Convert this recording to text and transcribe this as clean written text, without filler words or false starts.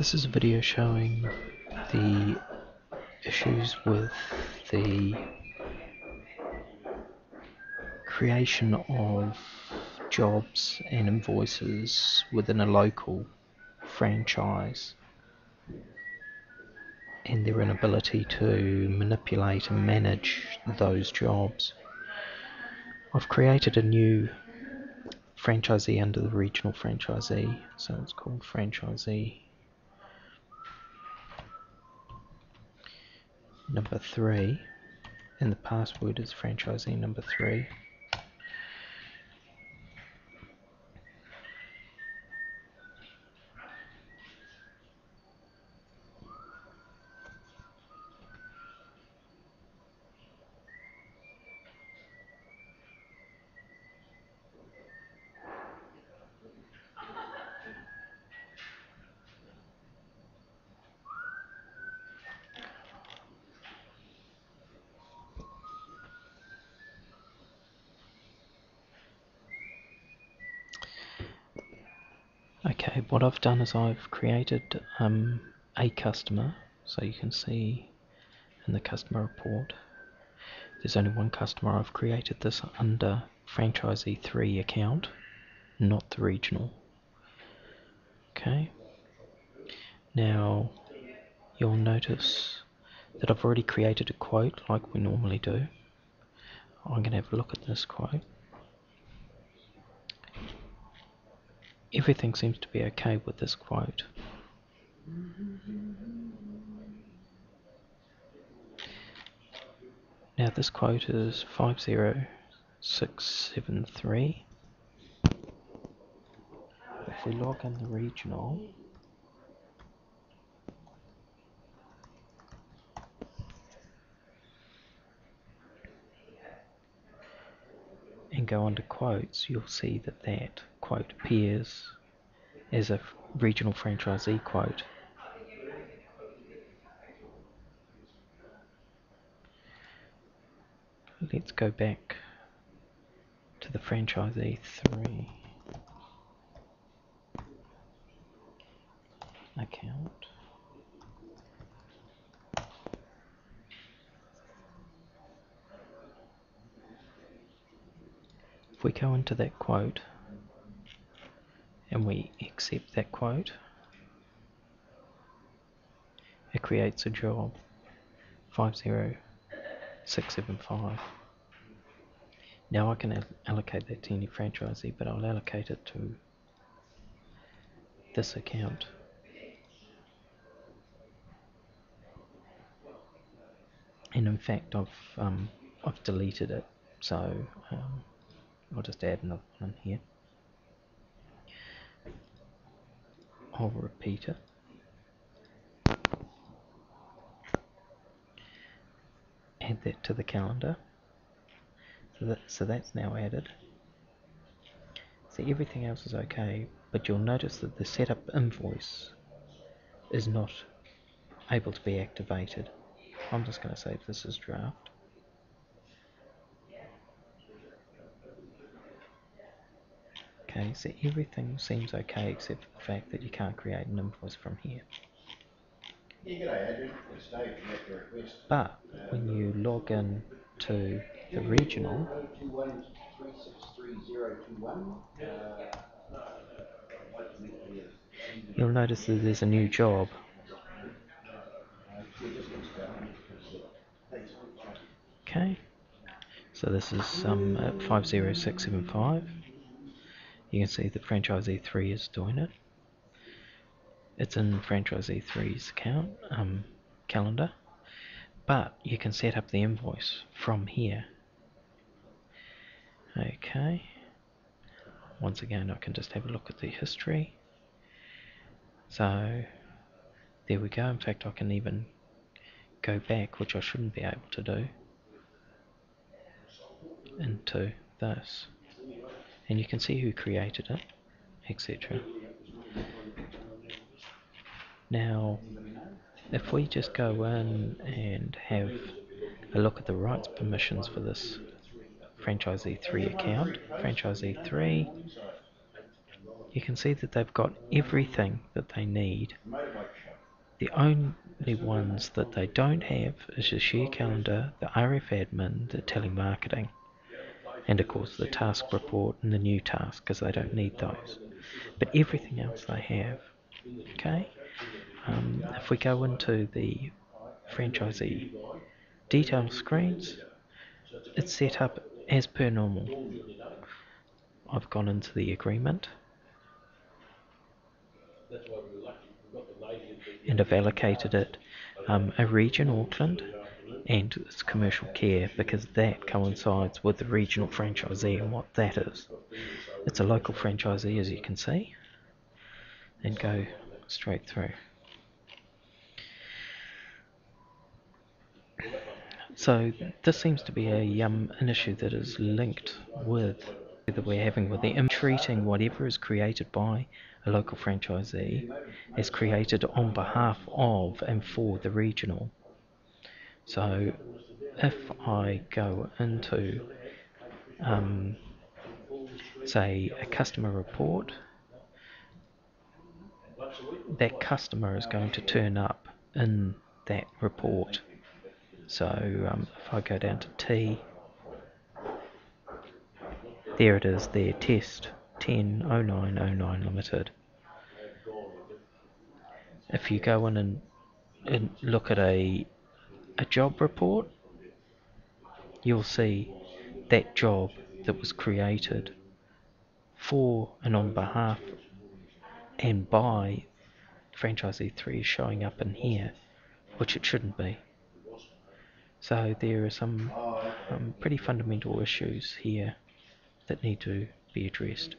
This is a video showing the issues with the creation of jobs and invoices within a local franchise and their inability to manipulate and manage those jobs. I've created a new franchisee under the regional franchisee, so it's called franchisee number 3, and the password is franchisee number 3. Okay, what I've done is I've created a customer, so you can see in the customer report there's only one customer. I've created this under franchisee 3 account, not the regional. Okay, now you'll notice that I've already created a quote like we normally do. I'm going to have a look at this quote. Everything seems to be okay with this quote. Now this quote is 50673. If we log in the regional, and go under quotes, you'll see that that quote appears as a regional franchisee quote. Let's go back to the franchisee 3 account. If we go into that quote and we accept that quote, it creates a job 50675. Now I can allocate that to any franchisee, but I'll allocate it to this account. And in fact I've deleted it, so I'll just add another one here. I'll repeat it. Add that to the calendar. So that's now added. So everything else is okay, but you'll notice that the setup invoice is not able to be activated. I'm just going to save this as draft. Okay, so everything seems okay except for the fact that you can't create an invoice from here. But when you log in to the regional, you'll notice that there's a new job. Okay, so this is at 50675. You can see the franchisee 3 is doing it. It's in franchisee 3's account calendar, but you can set up the invoice from here. Okay, once again I can just have a look at the history. So there we go. In fact I can even go back, which I shouldn't be able to do, into this, and you can see who created it, etc. Now if we just go in and have a look at the rights permissions for this franchisee 3 account, franchisee 3, you can see that they've got everything that they need. The only ones that they don't have is the share calendar, the RF admin, the telemarketing, and of course the task report and the new task, because they don't need those. But everything else they have. Okay. If we go into the franchisee detail screens, it's set up as per normal. I've gone into the agreement and I've allocated it a region, Auckland, and it's commercial care, because that coincides with the regional franchisee and what that is. It's a local franchisee, as you can see, and go straight through. So this seems to be an issue that is linked with that we're having with the treating whatever is created by a local franchisee is created on behalf of and for the regional. So if I go into say a customer report, that customer is going to turn up in that report. So if I go down to T, there it is there, test 100909 Limited. If you go in and look at a job report, you'll see that job that was created for and on behalf and by franchisee 3 is showing up in here, which it shouldn't be. So there are some pretty fundamental issues here that need to be addressed.